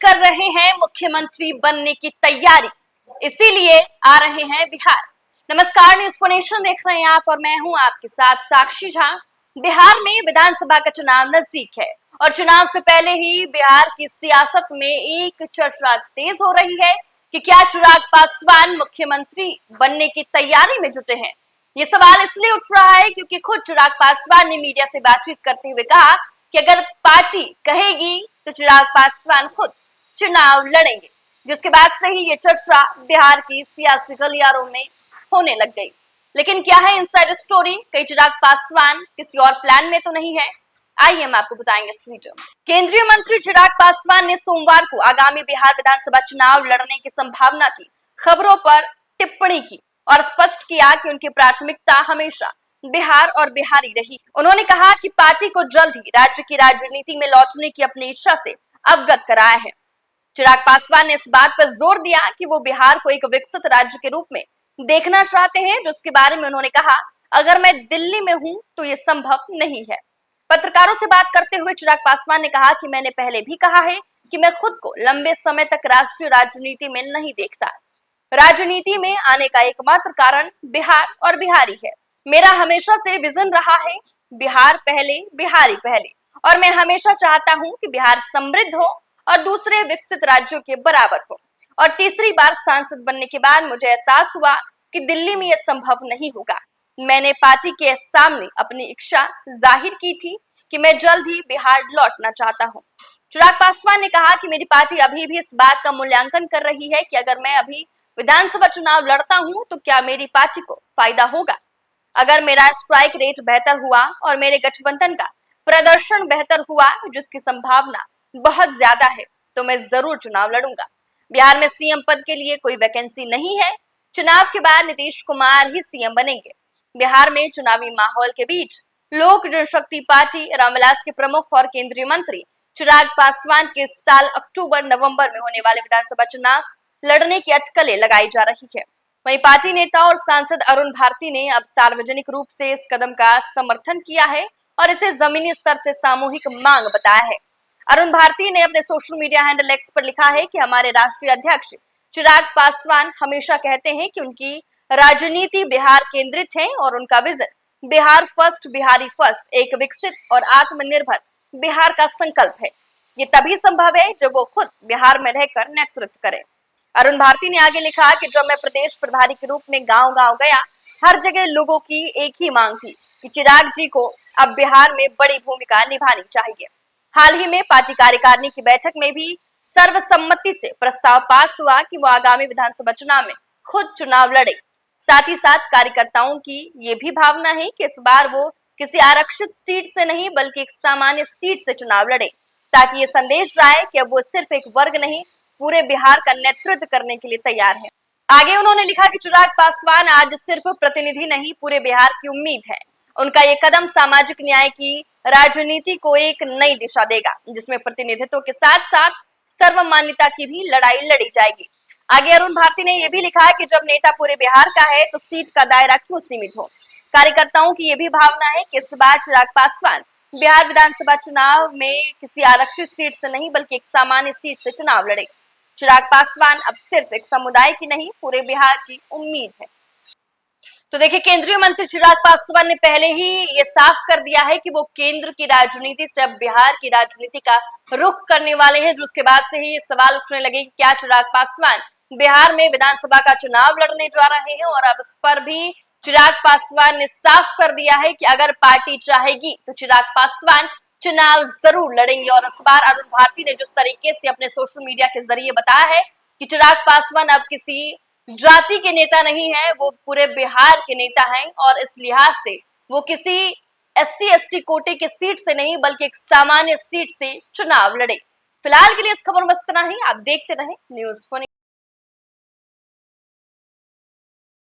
कर रहे हैं मुख्यमंत्री बनने की तैयारी, इसीलिए आ रहे हैं बिहार। नमस्कार, न्यूज़ फॉर नेशन देख रहे हैं आप और मैं हूं आपके साथ साक्षी झा। बिहार में विधानसभा का चुनाव नजदीक है और चुनाव से पहले ही बिहार की सियासत में एक चर्चा तेज हो रही है कि क्या चिराग पासवान मुख्यमंत्री बनने की तैयारी में जुटे हैं। ये सवाल इसलिए उठ रहा है क्योंकि खुद चिराग पासवान ने मीडिया से बातचीत करते हुए कहा कि अगर पार्टी कहेगी तो चिराग पासवान खुद चुनाव लड़ेंगे, जिसके बाद से ही ये चर्चा बिहार की सियासी गलियारों में होने लग गई। लेकिन क्या है इनसाइड स्टोरी? कई चिराग पासवान किसी और प्लान में तो नहीं है? आइए हम आपको बताएंगे इस वीडियो में। केंद्रीय मंत्री चिराग पासवान ने सोमवार को आगामी बिहार विधानसभा चुनाव लड़ने की संभावना की खबरों पर टिप्पणी की और स्पष्ट किया कि उनकी प्राथमिकता हमेशा बिहार और बिहारी रही। उन्होंने कहा कि पार्टी को जल्द ही राज्य की राजनीति में लौटने की अपनी इच्छा से अवगत कराया है। चिराग पासवान ने इस बात पर जोर दिया कि वो बिहार को एक विकसित राज्य के रूप में देखना चाहते हैं, जिसके बारे में उन्होंने कहा, अगर मैं दिल्ली में हूं तो ये संभव नहीं है। पत्रकारों से बात करते हुए चिराग पासवान ने कहा कि मैंने पहले भी कहा है कि मैं खुद को लंबे समय तक राष्ट्रीय राजनीति में नहीं देखता। राजनीति में आने का एकमात्र कारण बिहार और बिहारी है। मेरा हमेशा से विजन रहा है बिहार पहले, बिहारी पहले, और मैं हमेशा चाहता हूं कि बिहार समृद्ध हो और दूसरे विकसित राज्यों के बराबर हो। और तीसरी बार सांसद बनने के बाद मुझे एहसास हुआ कि दिल्ली में यह संभव नहीं होगा। मैंने पार्टी के सामने अपनी इच्छा जाहिर की थी कि मैं जल्द ही बिहार लौटना चाहता हूं। चिराग पासवान ने कहा कि मेरी पार्टी अभी भी इस बात का मूल्यांकन कर रही है कि अगर मैं अभी विधानसभा चुनाव लड़ता हूं तो क्या मेरी पार्टी को फायदा होगा। अगर मेरा स्ट्राइक रेट बेहतर हुआ और मेरे गठबंधन का प्रदर्शन बेहतर हुआ, जिसकी संभावना बहुत ज्यादा है, तो मैं जरूर चुनाव लड़ूंगा। बिहार में सीएम पद के लिए कोई वैकेंसी नहीं है। चुनाव के बाद नीतीश कुमार ही सीएम बनेंगे। बिहार में चुनावी माहौल के बीच लोक जनशक्ति पार्टी रामविलास के प्रमुख और केंद्रीय मंत्री चिराग पासवान के साल अक्टूबर-नवंबर में होने वाले विधानसभा चुनाव लड़ने की अटकलें लगाई जा रही है। वहीं पार्टी नेता और सांसद अरुण भारती ने अब सार्वजनिक रूप से इस कदम का समर्थन किया है और इसे जमीनी स्तर से सामूहिक मांग बताया है। अरुण भारती ने अपने सोशल मीडिया हैंडल एक्स पर लिखा है कि हमारे राष्ट्रीय अध्यक्ष चिराग पासवान हमेशा कहते हैं कि उनकी राजनीति बिहार केंद्रित है और उनका vision Bihar first, Bihari first, एक विकसित और आत्मनिर्भर बिहार का संकल्प है। ये तभी संभव है जब वो खुद बिहार में रहकर नेतृत्व करें। अरुण भारती ने आगे लिखा कि जब मैं प्रदेश प्रभारी के रूप में गांव-गांव गया, हर जगह लोगों की एक ही मांग थी कि चिराग जी को अब बिहार में बड़ी भूमिका निभानी चाहिए। हाल ही में पार्टी कार्यकारिणी की बैठक में भी सर्वसम्मति से प्रस्ताव पास हुआ कि वो आगामी विधानसभा चुनाव में खुद चुनाव लड़े। साथ ही साथ कार्यकर्ताओं की ये भी भावना है कि इस बार वो किसी आरक्षित सीट से नहीं बल्कि एक सामान्य सीट से चुनाव लड़े, ताकि ये संदेश जाए कि अब वो सिर्फ एक वर्ग नहीं, पूरे बिहार का नेतृत्व करने के लिए तैयार है। आगे उन्होंने लिखा कि चिराग पासवान आज सिर्फ प्रतिनिधि नहीं, पूरे बिहार की उम्मीद है। उनका ये कदम सामाजिक न्याय की राजनीति को एक नई दिशा देगा, जिसमें प्रतिनिधित्व के साथ साथ सर्वमान्यता की भी लड़ाई लड़ी जाएगी। आगे अरुण भारती ने यह भी लिखा कि जब नेता पूरे बिहार का है तो सीट का दायरा क्यों सीमित हो। कार्यकर्ताओं की यह भी भावना है कि इस बार चिराग पासवान बिहार विधानसभा चुनाव में किसी आरक्षित सीट से नहीं बल्कि एक सामान्य सीट से चुनाव लड़े। चिराग पासवान अब सिर्फ एक समुदाय की नहीं, पूरे बिहार की उम्मीद है। तो देखिए, केंद्रीय मंत्री चिराग पासवान ने पहले ही ये साफ कर दिया है कि वो केंद्र की राजनीति से अब बिहार की राजनीति का रुख करने वाले हैं, जिसके बाद से ही ये सवाल उठने लगे कि क्या चिराग पासवान बिहार में विधानसभा का चुनाव लड़ने जा रहे हैं। और अब इस पर भी चिराग पासवान ने साफ कर दिया है कि अगर पार्टी चाहेगी तो चिराग पासवान चुनाव जरूर लड़ेंगे। और इस बार अरुण भारती ने जिस तरीके से अपने सोशल मीडिया के जरिए बताया है कि चिराग पासवान अब किसी जाति के नेता नहीं है, वो पूरे बिहार के नेता हैं और इस लिहाज से वो किसी एससी एसटी कोटे की सीट से नहीं बल्कि एक सामान्य सीट से चुनाव लड़े। फिलहाल के लिए इस खबर में इतना ही। आप देखते रहें न्यूज़ फॉर